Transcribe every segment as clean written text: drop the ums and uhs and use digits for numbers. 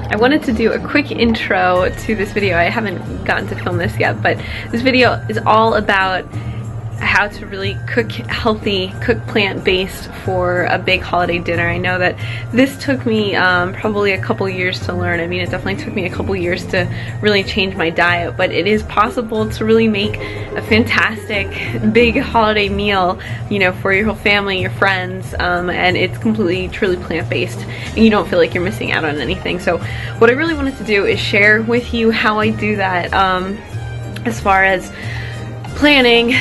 I wanted to do a quick intro to this video. I haven't gotten to film this yet, but this video is all about how to really cook healthy, cook plant-based for a big holiday dinner. I know that this took me probably a couple years to learn. I mean, it definitely took me a couple years to really change my diet, but it is possible to really make a fantastic big holiday meal, you know, for your whole family, your friends, and it's completely, truly plant-based, and you don't feel like you're missing out on anything. So what I really wanted to do is share with you how I do that, as far as planning,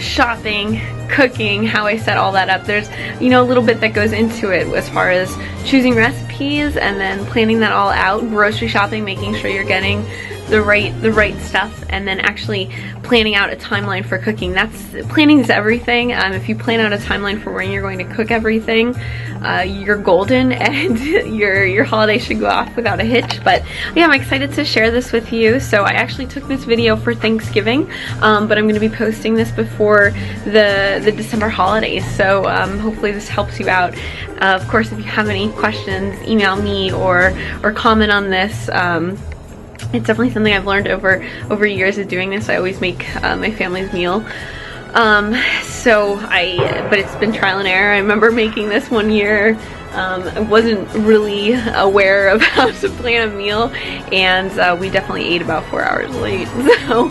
shopping, cooking, how I set all that up. There's, you know, a little bit that goes into it as far as choosing recipes and then planning that all out, grocery shopping, making sure you're getting the right stuff, and then actually planning out a timeline for cooking. Planning is everything. If you plan out a timeline for when you're going to cook everything, you're golden, and your holiday should go off without a hitch. But yeah, I'm excited to share this with you. So I actually took this video for Thanksgiving, but I'm going to be posting this before the December holidays. So hopefully this helps you out. Of course, if you have any questions, email me or comment on this. It's definitely something I've learned over years of doing this. I always make my family's meal. But it's been trial and error. I remember making this one year. I wasn't really aware of how to plan a meal, and we definitely ate about 4 hours late. So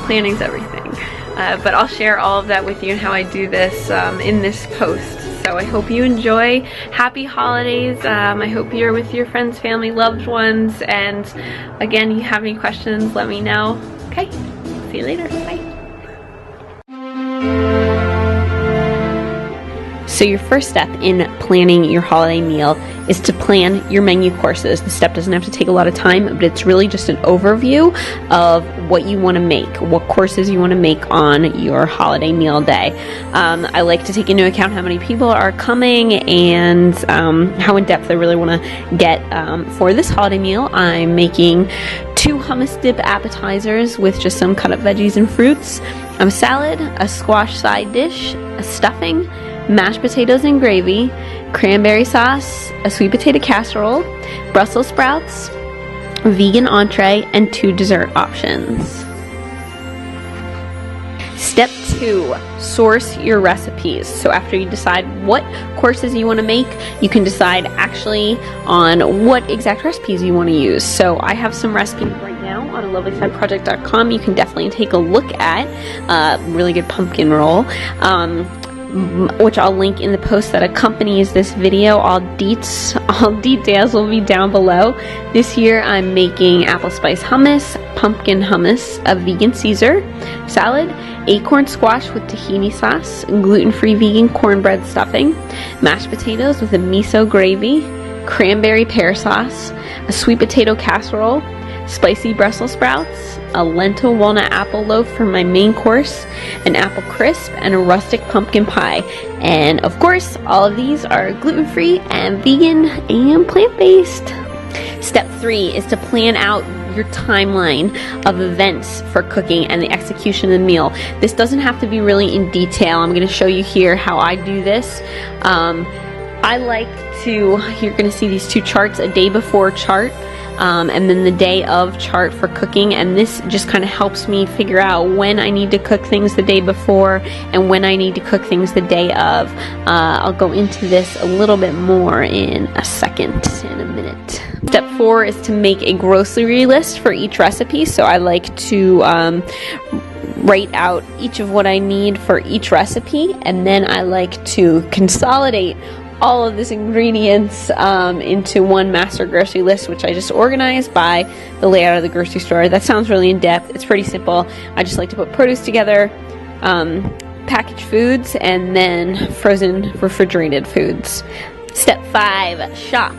planning's everything. But I'll share all of that with you and how I do this in this post. So I hope you enjoy. Happy holidays. I hope you're with your friends, family, loved ones. And again, you have any questions, let me know. Okay, see you later. Bye. So your first step in planning your holiday meal is to plan your menu courses. The step doesn't have to take a lot of time, but it's really just an overview of what you want to make, what courses you want to make on your holiday meal day. I like to take into account how many people are coming and how in depth I really want to get. For this holiday meal, I'm making 2 hummus dip appetizers with just some cut up veggies and fruits, a salad, a squash side dish, a stuffing, mashed potatoes and gravy, cranberry sauce, a sweet potato casserole, Brussels sprouts, vegan entree, and 2 dessert options. Step 2, source your recipes. So after you decide what courses you want to make, you can decide actually on what exact recipes you want to use. So I have some recipes right now on lovelyscideproject.com you can definitely take a look at. Really good pumpkin roll, which I'll link in the post that accompanies this video. All details will be down below. This year I'm making apple spice hummus, pumpkin hummus, a vegan Caesar salad, acorn squash with tahini sauce, gluten-free vegan cornbread stuffing, mashed potatoes with a miso gravy, cranberry pear sauce, a sweet potato casserole, spicy Brussels sprouts, a lentil walnut apple loaf for my main course, an apple crisp, and a rustic pumpkin pie. And of course, all of these are gluten-free and vegan and plant-based. Step 3 is to plan out your timeline of events for cooking and the execution of the meal. This doesn't have to be really in detail. I'm going to show you here how I do this. I like to, you're going to see these 2 charts, a day before chart, and then the day of chart for cooking, and this just kind of helps me figure out when I need to cook things the day before and when I need to cook things the day of. I'll go into this a little bit more in a second, in a minute. Step 4 is to make a grocery list for each recipe. So I like to write out each of what I need for each recipe, and then I like to consolidate all of these ingredients into one master grocery list, which I just organize by the layout of the grocery store. That sounds really in-depth. It's pretty simple. I just like to put produce together, packaged foods, and then frozen refrigerated foods. Step 5, shop.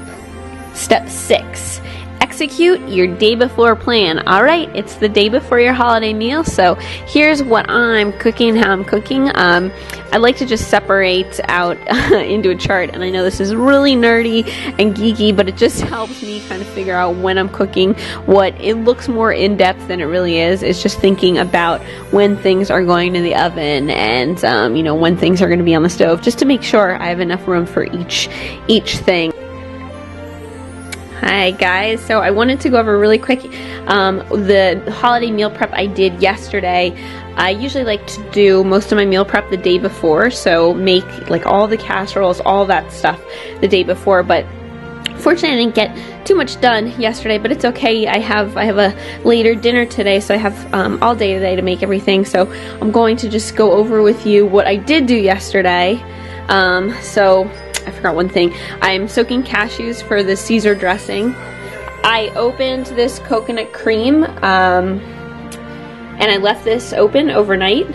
Step 6, execute your day before plan. Alright, it's the day before your holiday meal, so here's what I'm cooking, how I'm cooking. I like to just separate out into a chart, and I know this is really nerdy and geeky, but it just helps me kind of figure out when I'm cooking. What it looks more in-depth than it really is. It's just thinking about when things are going to the oven and you know, when things are going to be on the stove, just to make sure I have enough room for each thing. Hi guys, so I wanted to go over really quick the holiday meal prep I did yesterday. I usually like to do most of my meal prep the day before, so make like all the casseroles, all that stuff the day before, but fortunately I didn't get too much done yesterday, but it's okay. I have a later dinner today, so I have all day today to make everything, so I'm going to just go over with you what I did do yesterday. So I forgot one thing. I'm soaking cashews for the Caesar dressing. I opened this coconut cream and I left this open overnight.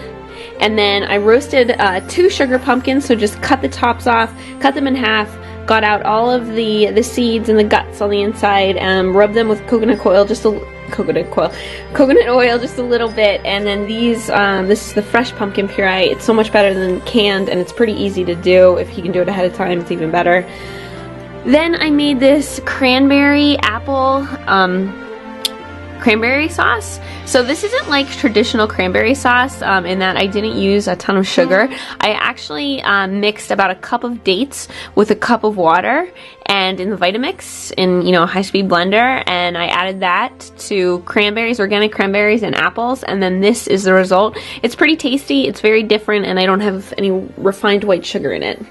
And then I roasted 2 sugar pumpkins, so just cut the tops off, cut them in half, got out all of the seeds and the guts on the inside, rubbed them with coconut oil just a little bit, and then this is the fresh pumpkin puree. It's so much better than canned, and it's pretty easy to do. If you can do it ahead of time, it's even better. Then I made this cranberry apple cranberry sauce. So this isn't like traditional cranberry sauce in that I didn't use a ton of sugar. I actually mixed about a cup of dates with a cup of water and in the Vitamix in a high-speed blender, and I added that to cranberries, organic cranberries and apples, and then this is the result. It's pretty tasty, it's very different, and I don't have any refined white sugar in it.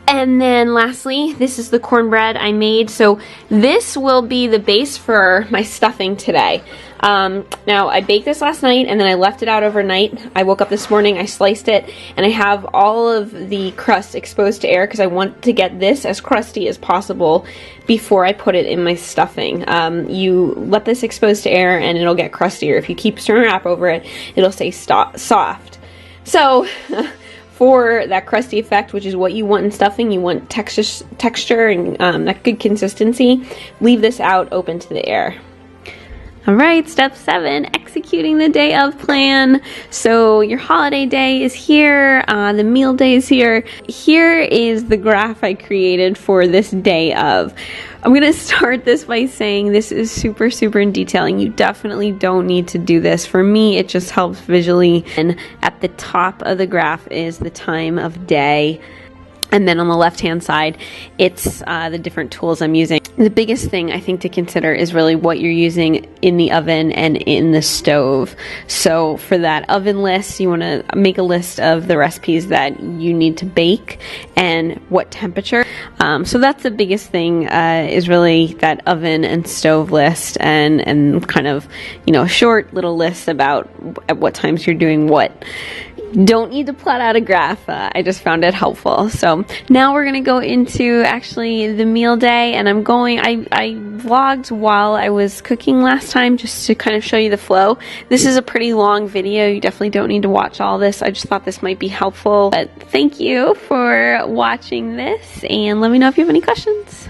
And then lastly, this is the cornbread I made. So this will be the base for my stuffing today. Now I baked this last night and then I left it out overnight. I woke up this morning, I sliced it, and I have all of the crust exposed to air because I want to get this as crusty as possible before I put it in my stuffing. You let this expose to air and it'll get crustier. If you keep stir wrap over it, it'll stay soft. So for that crusty effect, which is what you want in stuffing, you want texture and that good consistency, leave this out open to the air. Alright, step 7, executing the day of plan. So your holiday day is here, the meal day is here. Here is the graph I created for this day of. I'm going to start this by saying this is super in detailing. You definitely don't need to do this. For me, it just helps visually. And at the top of the graph is the time of day. And then on the left-hand side, it's the different tools I'm using. The biggest thing I think to consider is really what you're using in the oven and in the stove. So for that oven list, you want to make a list of the recipes that you need to bake and what temperature. So that's the biggest thing is really that oven and stove list, and kind of a short little list about at what times you're doing what. Don't need to plot out a graph. I just found it helpful. So now we're gonna go into actually the meal day, and I vlogged while I was cooking last time just to kind of show you the flow. This is a pretty long video. You definitely don't need to watch all this. I just thought this might be helpful. But thank you for watching this, and let me know if you have any questions.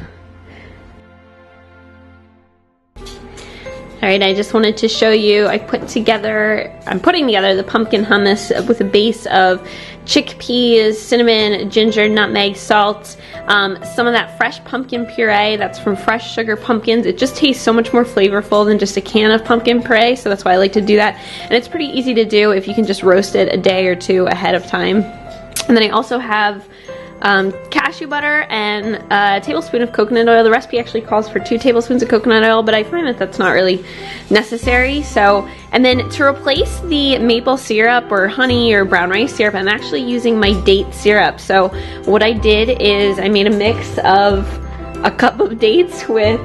Alright, I just wanted to show you, I'm putting together the pumpkin hummus with a base of chickpeas, cinnamon, ginger, nutmeg, salt, some of that fresh pumpkin puree that's from fresh sugar pumpkins. It just tastes so much more flavorful than just a can of pumpkin puree, so that's why I like to do that. And it's pretty easy to do if you can just roast it a day or two ahead of time. And then I also have cashew butter and a tablespoon of coconut oil. The recipe actually calls for 2 tablespoons of coconut oil, but I find that that's not really necessary. So, and then to replace the maple syrup or honey or brown rice syrup, I'm actually using my date syrup. So what I did is I made a mix of a cup of dates with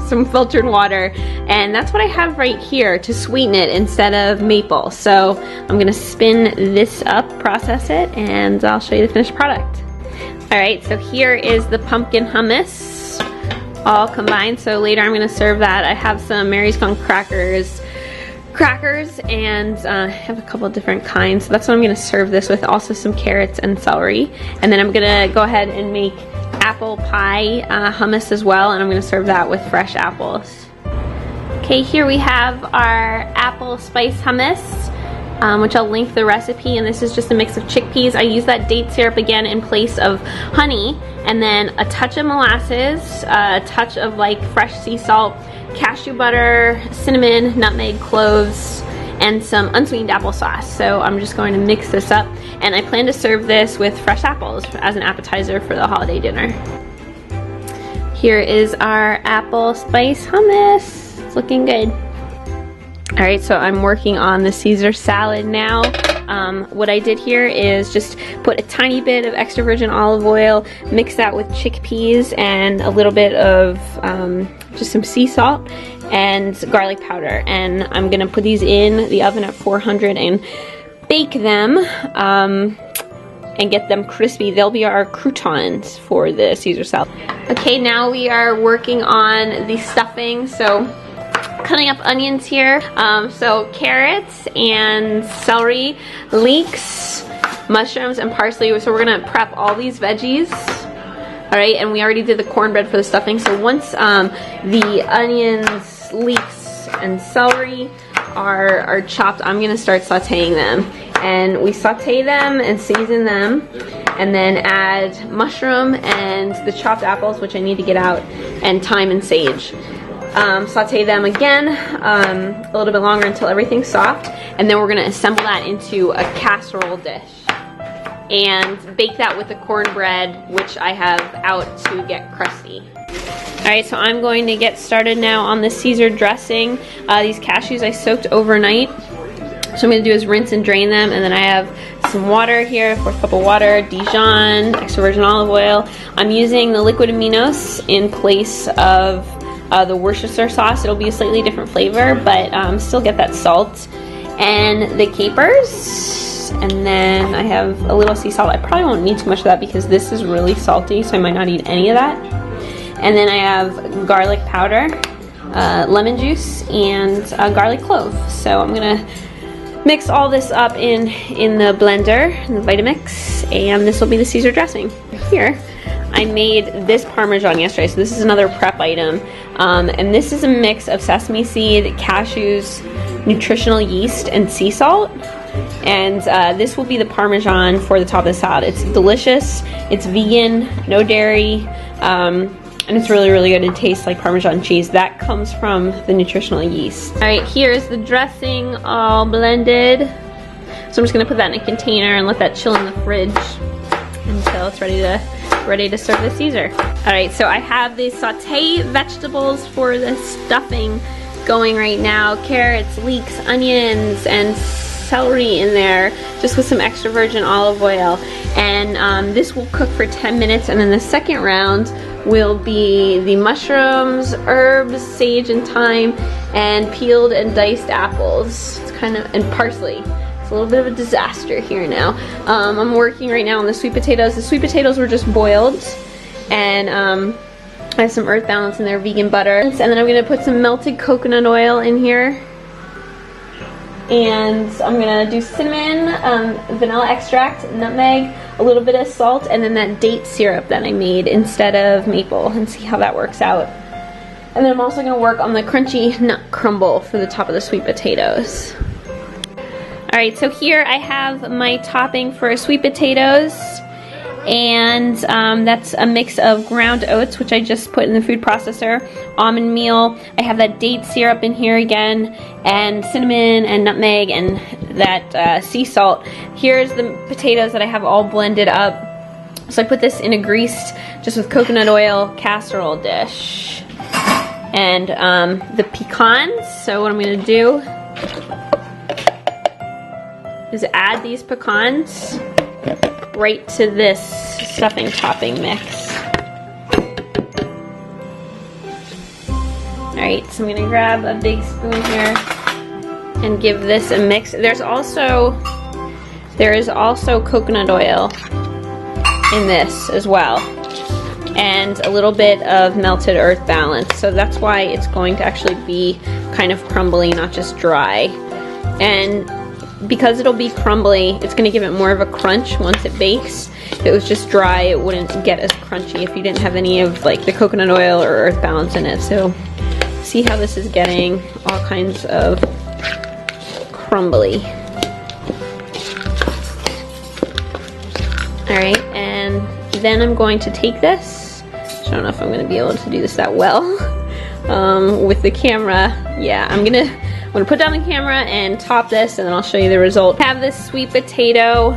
some filtered water, and that's what I have right here to sweeten it instead of maple. So I'm gonna spin this up, process it, and I'll show you the finished product. Alright, so here is the pumpkin hummus all combined. So later I'm gonna serve that. I have some Mary's Gone crackers, and I have a couple of different kinds. So that's what I'm gonna serve this with. Also some carrots and celery. And then I'm gonna go ahead and make apple pie hummus as well, and I'm going to serve that with fresh apples. Okay, here we have our apple spice hummus, which I'll link the recipe, and this is just a mix of chickpeas. I use that date syrup again in place of honey, and then a touch of molasses, a touch of like fresh sea salt, cashew butter, cinnamon, nutmeg, cloves, and some unsweetened applesauce. So I'm just going to mix this up, and I plan to serve this with fresh apples as an appetizer for the holiday dinner. Here is our apple spice hummus. It's looking good. All right, so I'm working on the Caesar salad now. What I did here is just put a tiny bit of extra virgin olive oil, mix that with chickpeas and a little bit of just some sea salt and garlic powder. And I'm gonna put these in the oven at 400 and bake them and get them crispy. They'll be our croutons for the Caesar salad. Okay, now we are working on the stuffing. So cutting up onions here, so carrots and celery, leeks, mushrooms, and parsley. So we're gonna prep all these veggies. All right, and we already did the cornbread for the stuffing. So once the onions, leeks, and celery are chopped, I'm gonna start sauteing them. And we saute them and season them, and then add mushroom and the chopped apples, which I need to get out, and thyme and sage. Saute them again a little bit longer until everything's soft, and then we're going to assemble that into a casserole dish and bake that with the cornbread, which I have out to get crusty. Alright, so I'm going to get started now on the Caesar dressing. These cashews I soaked overnight. So I'm going to do is rinse and drain them, and then I have some water here, 1/4 cup of water, Dijon, extra virgin olive oil. I'm using the liquid aminos in place of the Worcestershire sauce. It'll be a slightly different flavor, but still get that salt. And the capers, and then I have a little sea salt. I probably won't need too much of that because this is really salty, so I might not need any of that. And then I have garlic powder, lemon juice, and garlic clove. So I'm gonna mix all this up in the blender, in the Vitamix, and this will be the Caesar dressing. Here, I made this Parmesan yesterday, so this is another prep item. And this is a mix of sesame seed, cashews, nutritional yeast, and sea salt. And this will be the Parmesan for the top of the salad. It's delicious, it's vegan, no dairy, and it's really, really good. It tastes like Parmesan cheese. That comes from the nutritional yeast. All right, here's the dressing all blended. So I'm just gonna put that in a container and let that chill in the fridge until it's ready to serve the Caesar. All right, so I have the sauté vegetables for the stuffing going right now. Carrots, leeks, onions, and celery in there, just with some extra virgin olive oil. And this will cook for 10 minutes, and then the second round will be the mushrooms, herbs, sage and thyme, and peeled and diced apples. It's kind of, and parsley. It's a little bit of a disaster here now. I'm working right now on the sweet potatoes. The sweet potatoes were just boiled, and I have some Earth Balance in there, vegan butter. And then I'm gonna put some melted coconut oil in here. And I'm gonna do cinnamon, vanilla extract, nutmeg, a little bit of salt, and then that date syrup that I made instead of maple, and see how that works out. And then I'm also gonna work on the crunchy nut crumble for the top of the sweet potatoes. Alright, so here I have my topping for sweet potatoes, and that's a mix of ground oats, which I just put in the food processor, almond meal. I have that date syrup in here again, and cinnamon and nutmeg and that sea salt. Here's the potatoes that I have all blended up. So I put this in a greased, just with coconut oil, casserole dish. And the pecans, so what I'm gonna do is add these pecans right to this stuffing topping mix. Alright, so I'm gonna grab a big spoon here and give this a mix. There is also coconut oil in this as well, and a little bit of melted Earth Balance, so that's why it's going to actually be kind of crumbly, not just dry. And because it'll be crumbly, it's going to give it more of a crunch once it bakes. If it was just dry, it wouldn't get as crunchy if you didn't have any of like the coconut oil or Earth Balance in it. So see how this is getting all kinds of crumbly. Alright, and then I'm going to take this. I don't know if I'm going to be able to do this that well with the camera. Yeah, I'm gonna put down the camera and top this, and then I'll show you the result. I have this sweet potato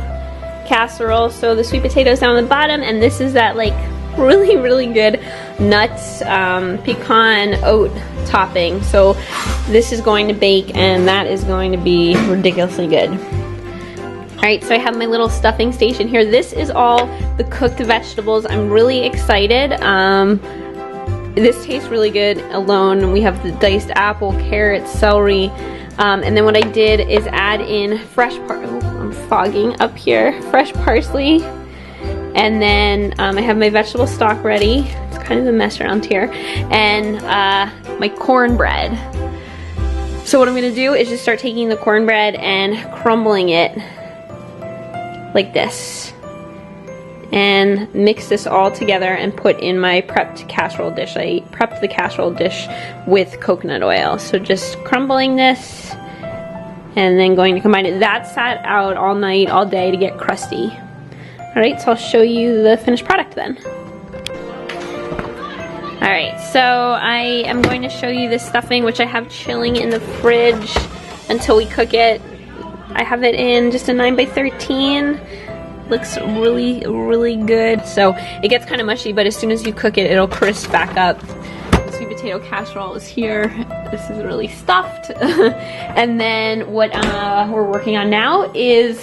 casserole, so the sweet potatoes down the bottom, and this is that like really, really good nuts, pecan oat topping. So this is going to bake, and that is going to be ridiculously good. Alright, so I have my little stuffing station here. This is all the cooked vegetables. I'm really excited. This tastes really good alone. We have the diced apple, carrot, celery, and then what I did is add in fresh I'm fogging up here. Fresh parsley, and then I have my vegetable stock ready. It's kind of a mess around here, and my cornbread. So what I'm gonna do is just start taking the cornbread and crumbling it like this, and mix this all together and put in my prepped casserole dish. I prepped the casserole dish with coconut oil. So just crumbling this and then going to combine it. That sat out all night, all day to get crusty. Alright, so I'll show you the finished product then. Alright, so I am going to show you this stuffing, which I have chilling in the fridge until we cook it. I have it in just a 9x13. Looks really, really good. So it gets kind of mushy, but as soon as you cook it, it'll crisp back up. Sweet potato casserole is here. This is really stuffed. And then what we're working on now is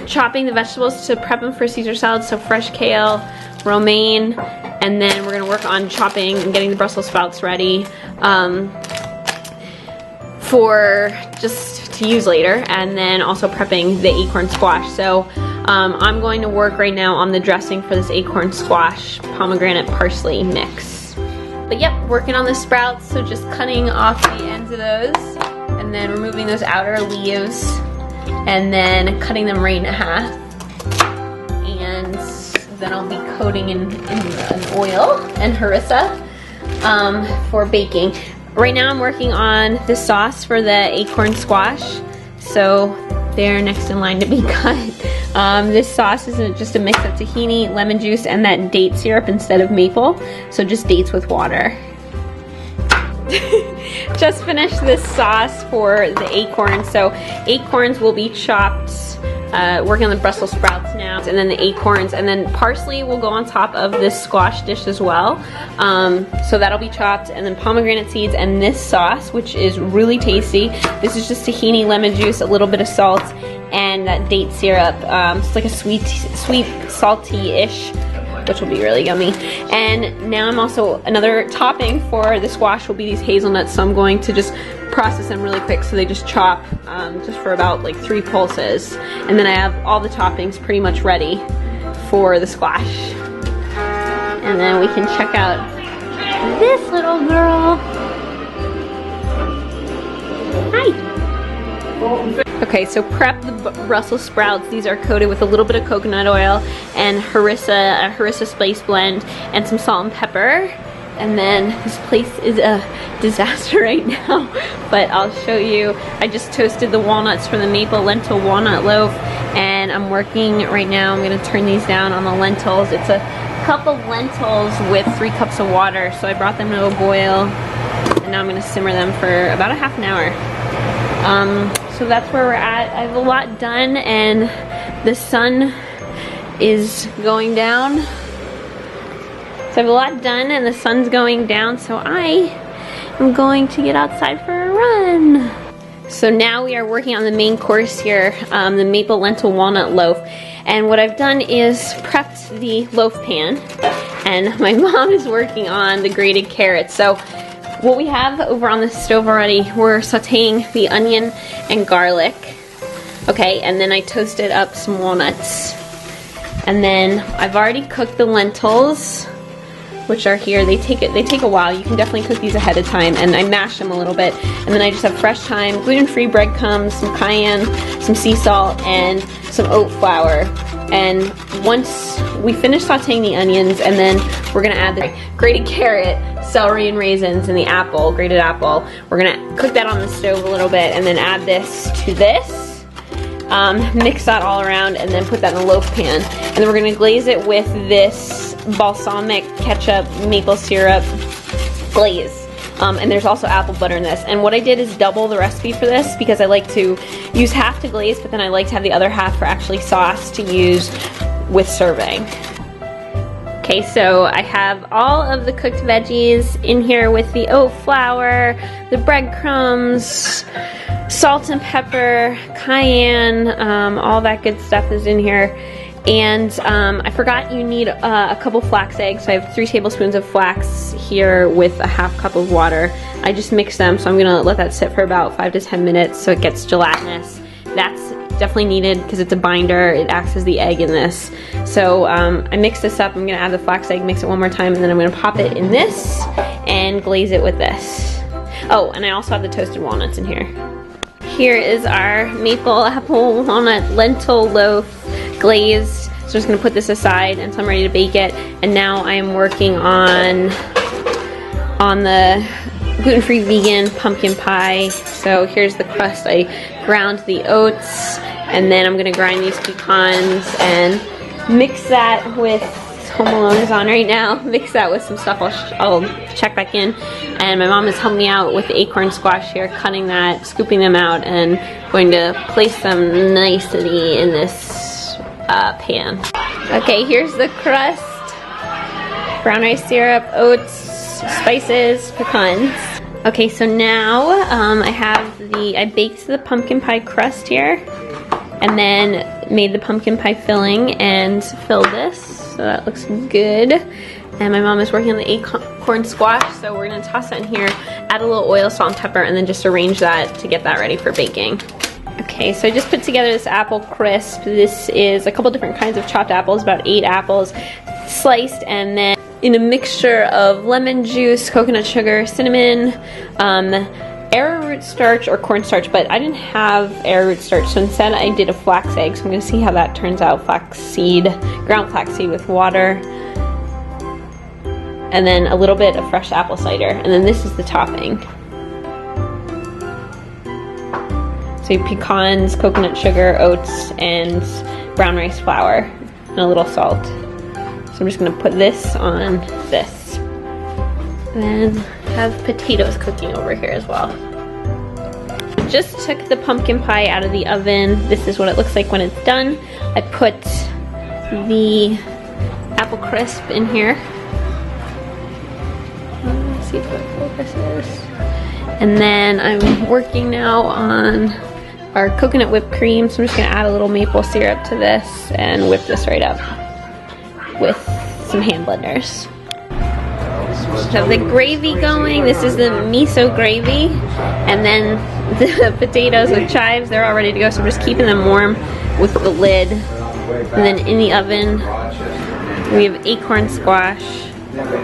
chopping the vegetables to prep them for Caesar salad. So fresh kale, romaine, and then we're gonna work on chopping and getting the Brussels sprouts ready for just to use later, and then also prepping the acorn squash. So I'm going to work right now on the dressing for this acorn squash pomegranate parsley mix. But yep, working on the sprouts, so just cutting off the ends of those and then removing those outer leaves and then cutting them right in half, and then I'll be coating in oil and harissa for baking. Right now I'm working on the sauce for the acorn squash, so they're next in line to be cut. This sauce is just a mix of tahini, lemon juice, and that date syrup instead of maple, so just dates with water. Just finished this sauce for the acorns. So acorns will be chopped, working on the Brussels sprouts now, and then the acorns, and then parsley will go on top of this squash dish as well. So that'll be chopped, and then pomegranate seeds and this sauce, which is really tasty. This is just tahini, lemon juice, a little bit of salt, and that date syrup. It's like a sweet, salty-ish, which will be really yummy. And now I'm also, another topping for the squash will be these hazelnuts, so I'm going to just process them really quick so they just chop just for about like 3 pulses. And then I have all the toppings pretty much ready for the squash. And then we can check out this little girl. Hi. Okay, so prep the Brussels sprouts. These are coated with a little bit of coconut oil and harissa, a harissa spice blend, and some salt and pepper. And then this place is a disaster right now, but I'll show you. I just toasted the walnuts for the maple lentil walnut loaf, and I'm working right now. I'm gonna turn these down on the lentils. It's a cup of lentils with 3 cups of water. So I brought them to a boil, and now I'm gonna simmer them for about a half an hour. So that's where we're at. I have a lot done, and the sun is going down. So I have a lot done and the sun's going down, so I am going to get outside for a run. So now we are working on the main course here, the maple lentil walnut loaf. And what I've done is prepped the loaf pan, and my mom is working on the grated carrots. So what we have over on the stove already, we're sauteing the onion and garlic. Okay, and then I toasted up some walnuts. And then I've already cooked the lentils, which are here. They take a while. You can definitely cook these ahead of time, and I mash them a little bit. And then I just have fresh thyme, gluten-free breadcrumbs, some cayenne, some sea salt, and some oat flour. And once we finish sauteing the onions, and then we're gonna add the grated carrot, celery and raisins, and the apple, grated apple. We're gonna cook that on the stove a little bit, and then add this to this. Mix that all around, and then put that in the loaf pan. And then we're gonna glaze it with this balsamic ketchup maple syrup glaze. And there's also apple butter in this. And what I did is double the recipe for this, because I like to use half to glaze, but then I like to have the other half for actually sauce to use with serving. Okay, so I have all of the cooked veggies in here with the oat flour, the breadcrumbs, salt and pepper, cayenne, all that good stuff is in here. And I forgot you need a couple flax eggs, so I have 3 tablespoons of flax here with a half cup of water. I just mixed them, so I'm gonna let that sit for about 5 to 10 minutes so it gets gelatinous. That's definitely needed because it's a binder. It acts as the egg in this. So I mixed this up. I'm gonna add the flax egg, mix it one more time, and then I'm gonna pop it in this and glaze it with this. Oh, and I also have the toasted walnuts in here. Here is our maple apple walnut lentil loaf glazed. So I'm just gonna put this aside until I'm ready to bake it. And now I am working on the gluten-free vegan pumpkin pie. So here's the crust. I ground the oats, and then I'm gonna grind these pecans and mix that with, Home Alone is on right now, mix that with some stuff. I'll check back in. And my mom is helping me out with the acorn squash here, cutting that, scooping them out, and going to place them nicely in this pan. Okay, here's the crust. Brown rice syrup, oats, spices, pecans. Okay, so now I baked the pumpkin pie crust here, and then made the pumpkin pie filling and filled this, so that looks good. And my mom is working on the acorn squash, so we're gonna toss that in here, add a little oil, salt, and pepper, and then just arrange that to get that ready for baking. Okay, so I just put together this apple crisp. This is a couple different kinds of chopped apples, about 8 apples sliced, and then in a mixture of lemon juice, coconut sugar, cinnamon, arrowroot starch or cornstarch, but I didn't have arrowroot starch, so instead I did a flax egg, so I'm going to see how that turns out. Flaxseed, ground flaxseed with water, and then a little bit of fresh apple cider, and then this is the topping. So pecans, coconut sugar, oats, and brown rice flour, and a little salt. So I'm just gonna put this on this. And then have potatoes cooking over here as well. Just took the pumpkin pie out of the oven. This is what it looks like when it's done. I put the apple crisp in here. Let's see if it focuses. And then I'm working now on our coconut whipped cream. So I'm just gonna add a little maple syrup to this and whip this right up with some hand blenders. So have the gravy going. This is the miso gravy, and then the potatoes with chives, they're all ready to go, so I'm just keeping them warm with the lid. And then in the oven we have acorn squash,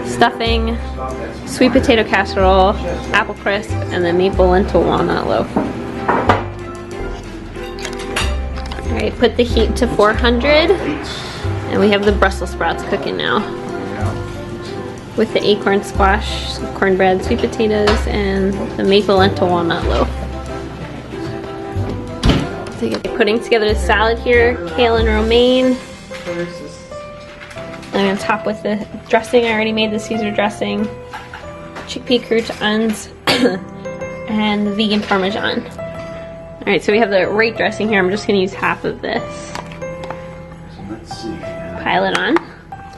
stuffing, sweet potato casserole, apple crisp, and the maple lentil walnut loaf. Alright, put the heat to 400. And we have the Brussels sprouts cooking now with the acorn squash, some cornbread, sweet potatoes, and the maple lentil walnut loaf. So you're putting together the salad here, kale and romaine. I'm going to top with the dressing. I already made the Caesar dressing, chickpea croutons, and the vegan parmesan. Alright, so we have the right dressing here. I'm just going to use half of this. Let's see. Pile it on. If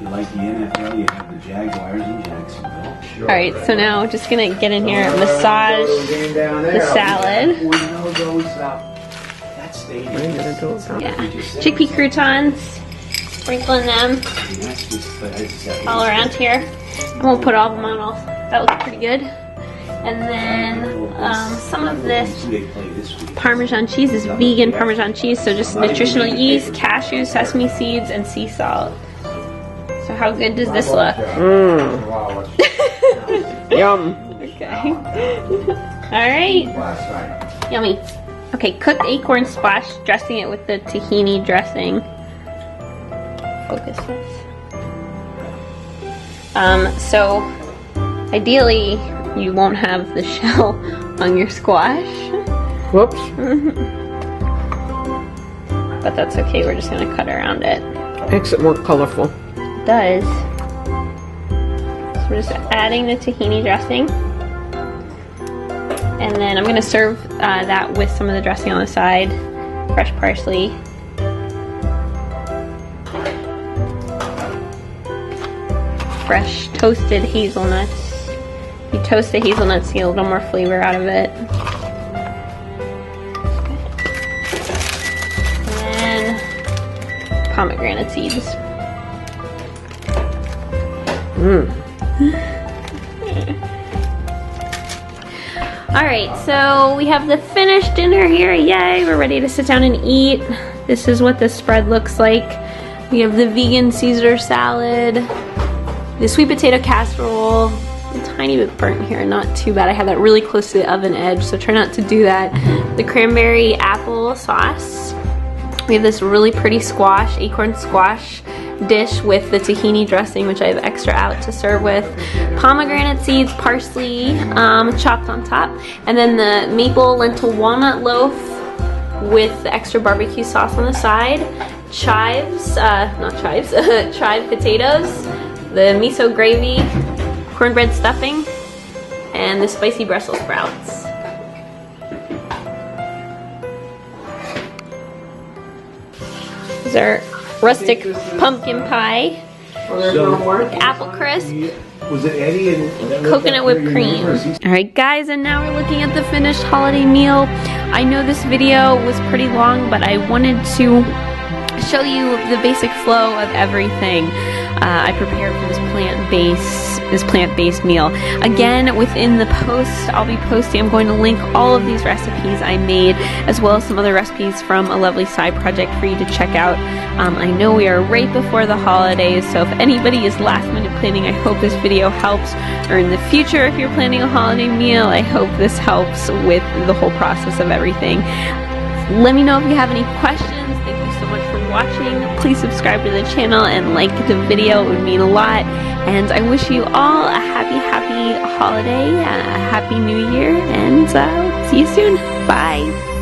you like the NFL, you have the Jaguars in Jacksonville. Sure. Alright, so now just gonna get in here, massage the salad. Yeah. Chickpea croutons, sprinkling them all around here. I won't put all of them on, that looks pretty good. And then some of this Parmesan cheese is vegan Parmesan cheese, so just nutritional yeast, cashews, sesame seeds, and sea salt. So how good does this look? Yum. Okay. Alright. Yummy. Okay, cooked acorn squash, dressing it with the tahini dressing. Focus this. So ideally you won't have the shell on your squash. Whoops. But that's okay, we're just gonna cut around it. Makes it more colorful. It does. So we're just adding the tahini dressing. And then I'm gonna serve that with some of the dressing on the side. Fresh parsley. fresh toasted hazelnuts. You toast the hazelnuts to get a little more flavor out of it. And pomegranate seeds. Alright, so we have the finished dinner here. Yay, we're ready to sit down and eat. This is what the spread looks like. We have the vegan Caesar salad, the sweet potato casserole, a tiny bit burnt here, not too bad. I had that really close to the oven edge, so try not to do that. The cranberry apple sauce. We have this really pretty squash, acorn squash dish with the tahini dressing, which I have extra out to serve with. Pomegranate seeds, parsley chopped on top, and then the maple lentil walnut loaf with the extra barbecue sauce on the side. Chives, chive potatoes, the miso gravy, cornbread stuffing, and the spicy Brussels sprouts. These are rustic pumpkin pie, apple crisp, was it Eddie and coconut whipped cream. Alright guys, and now we're looking at the finished holiday meal. I know this video was pretty long, but I wanted to show you the basic flow of everything I prepared for this plant-based meal. Again, within the post I'll be posting, I'm going to link all of these recipes I made, as well as some other recipes from a lovely side project for you to check out. I know we are right before the holidays, so if anybody is last minute planning, I hope this video helps. Or in the future, if you're planning a holiday meal, I hope this helps with the whole process of everything. Let me know if you have any questions. Thank you so much for watching. Please subscribe to the channel and like the video. It would mean a lot. And I wish you all a happy holiday, a happy new year, and see you soon. Bye.